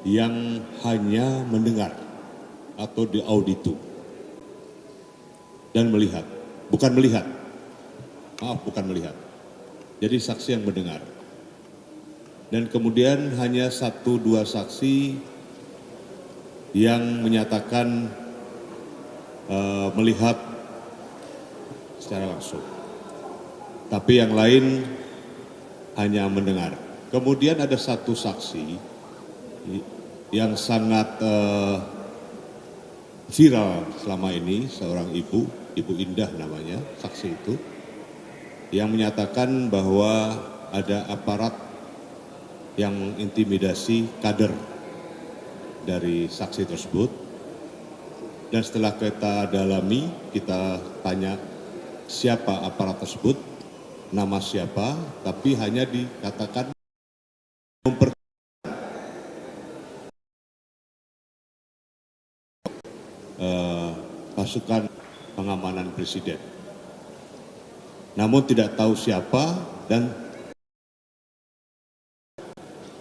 yang hanya mendengar atau diauditu dan melihat, bukan melihat, jadi saksi yang mendengar. Dan kemudian hanya 1-2 saksi yang menyatakan melihat secara langsung, tapi yang lain hanya mendengar. Kemudian ada 1 saksi yang sangat viral selama ini, seorang ibu Indah namanya, saksi itu, yang menyatakan bahwa ada aparat yang mengintimidasi kader dari saksi tersebut. Dan setelah kita dalami, kita tanya siapa aparat tersebut, nama siapa, tapi hanya dikatakan pasukan pengamanan presiden. Namun tidak tahu siapa dan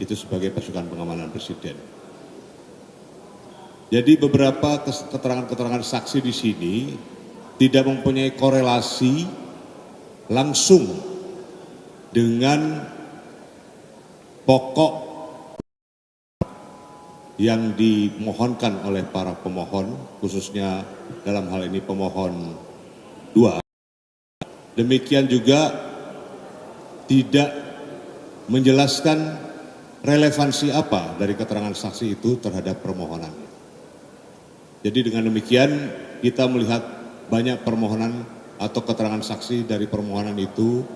itu sebagai pasukan pengamanan presiden. Jadi beberapa keterangan-keterangan saksi di sini tidak mempunyai korelasi langsung dengan pokok yang dimohonkan oleh para pemohon, khususnya dalam hal ini pemohon 2. Demikian juga tidak menjelaskan relevansi apa dari keterangan saksi itu terhadap permohonan. Jadi dengan demikian kita melihat banyak permohonan atau keterangan saksi dari permohonan itu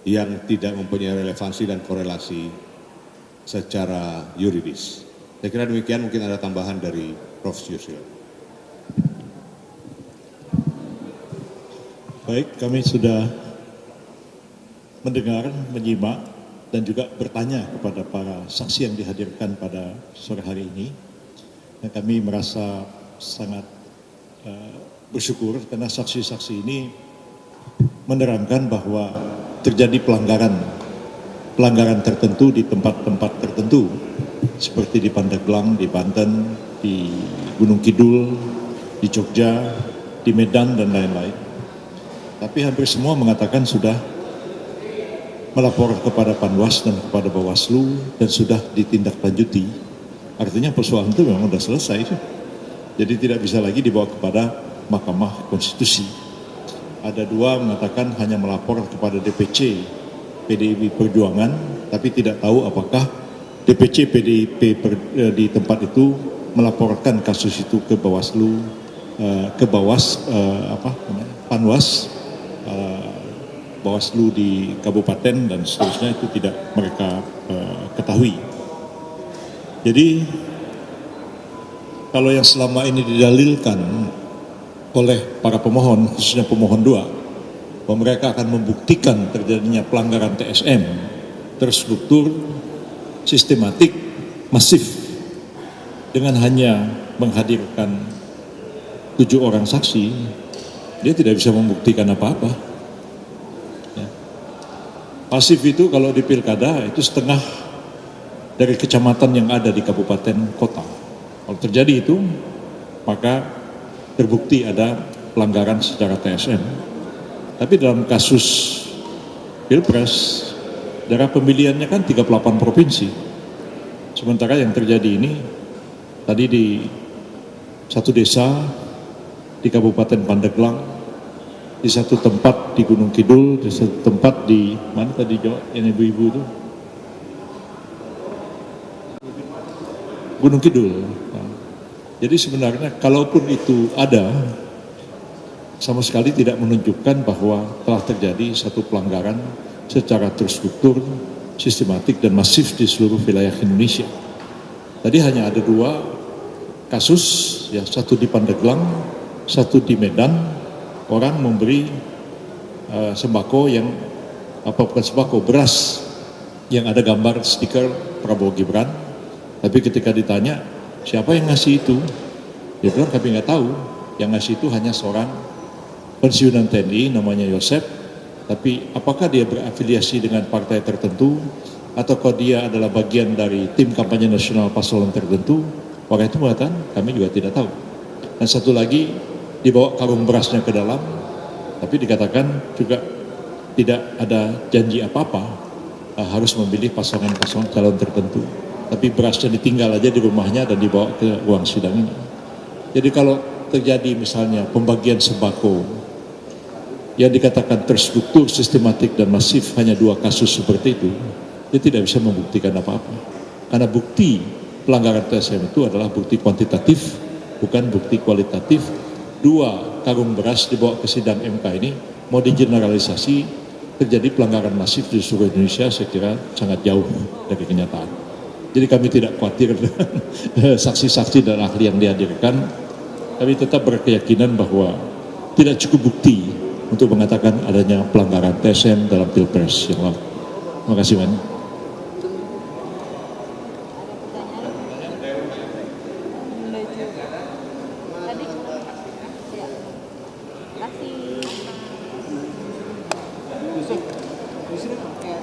yang tidak mempunyai relevansi dan korelasi secara yuridis. Saya kira demikian, mungkin ada tambahan dari Prof. Yusril. Baik, kami sudah mendengar, menyimak, dan juga bertanya kepada para saksi yang dihadirkan pada sore hari ini. Dan kami merasa sangat bersyukur karena saksi-saksi ini menerangkan bahwa terjadi pelanggaran tertentu di tempat-tempat tertentu, seperti di Pandeglang, di Banten, di Gunung Kidul, di Jogja, di Medan, dan lain-lain. Tapi hampir semua mengatakan sudah melapor kepada Panwas dan kepada Bawaslu dan sudah ditindaklanjuti. Artinya persoalan itu memang sudah selesai. Jadi tidak bisa lagi dibawa kepada Mahkamah Konstitusi. Ada 2 mengatakan hanya melapor kepada DPC PDIP Perjuangan, tapi tidak tahu apakah DPC PDIP di tempat itu melaporkan kasus itu ke Bawaslu, ke Panwas, Bawaslu di kabupaten dan seterusnya, itu tidak mereka ketahui. Jadi kalau yang selama ini didalilkan oleh para pemohon, khususnya pemohon 2, bahwa mereka akan membuktikan terjadinya pelanggaran TSM terstruktur, sistematik, masif, dengan hanya menghadirkan 7 orang saksi, dia tidak bisa membuktikan apa-apa. Pasif itu kalau di pilkada itu setengah dari kecamatan yang ada di kabupaten kota. Kalau terjadi itu, maka terbukti ada pelanggaran secara TSM. Tapi dalam kasus Pilpres, daerah pemilihannya kan 38 provinsi. Sementara yang terjadi ini tadi di satu desa di Kabupaten Pandeglang, di satu tempat di Gunung Kidul, di satu tempat di mana tadi yang ibu-ibu itu? Gunung Kidul. Nah, jadi sebenarnya kalaupun itu ada, sama sekali tidak menunjukkan bahwa telah terjadi satu pelanggaran secara terstruktur, sistematik dan masif di seluruh wilayah Indonesia. Tadi hanya ada 2 kasus, ya, satu di Pandeglang, satu di Medan. Orang memberi sembako yang, bukan sembako, beras yang ada gambar stiker Prabowo Gibran. Tapi ketika ditanya siapa yang ngasih itu, dia bilang kami nggak tahu. Yang ngasih itu hanya seorang pensiunan TNI namanya Yosep. Tapi apakah dia berafiliasi dengan partai tertentu atau kalau dia adalah bagian dari tim kampanye nasional paslon tertentu, orang itu mengatakan kami juga tidak tahu. Dan satu lagi, dibawa karung berasnya ke dalam, tapi dikatakan juga tidak ada janji apa-apa, harus memilih pasangan-pasangan calon tertentu. Tapi berasnya ditinggal aja di rumahnya dan dibawa ke ruang sidang ini. Jadi kalau terjadi misalnya pembagian sembako yang dikatakan terstruktur, sistematik, dan masif hanya 2 kasus seperti itu, dia tidak bisa membuktikan apa-apa. Karena bukti pelanggaran TSM itu adalah bukti kuantitatif, bukan bukti kualitatif. 2 karung beras dibawa ke sidang MK ini mau digeneralisasi terjadi pelanggaran masif di seluruh Indonesia, saya kira sangat jauh dari kenyataan. Jadi kami tidak khawatir dengan saksi-saksi dan ahli yang dihadirkan. Kami tetap berkeyakinan bahwa tidak cukup bukti untuk mengatakan adanya pelanggaran TSM dalam Pilpres yang lalu. Terima kasih banyak. Yusuf, kayak